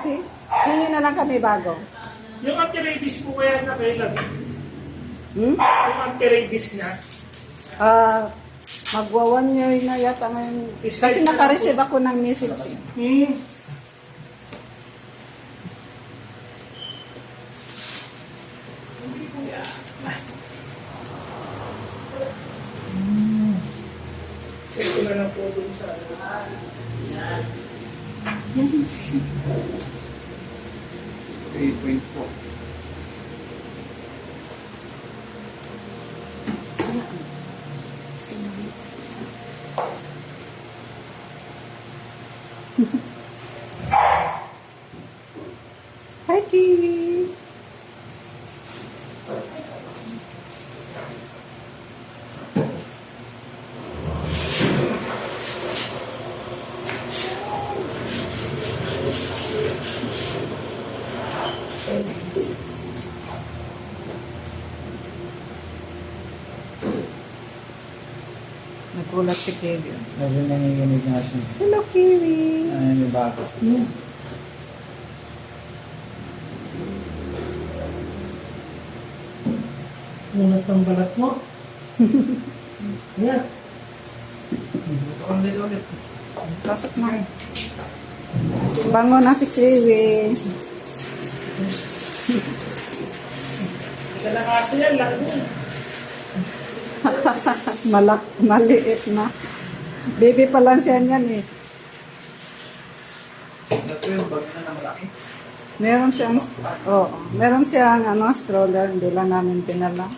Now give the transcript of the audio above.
kasi. Hingi na lang kami bago. Yung anti-rabies po kaya na kailan? Hmm? Yung anti-rabies niya. Magwa 1 year na yata ngayon. Kasi naka-receive ako ng message. Check ko na lang po dun sa... Yan. 3.4. Hi, Kiwi. Nagulat si Kevin. Medyo nanginginig nga siya. Hello, Kiwi. Ano yung bago? Unat ng balat mo. Yan. Gusto ko ulit. Pasok na. Bango na si Kiwi. Kalangasa yan, laki mo. Maliit na. Baby pa lang siya niyan eh. Ito yung bag na malaki. Meron siyang stroller, hindi lang namin pinala.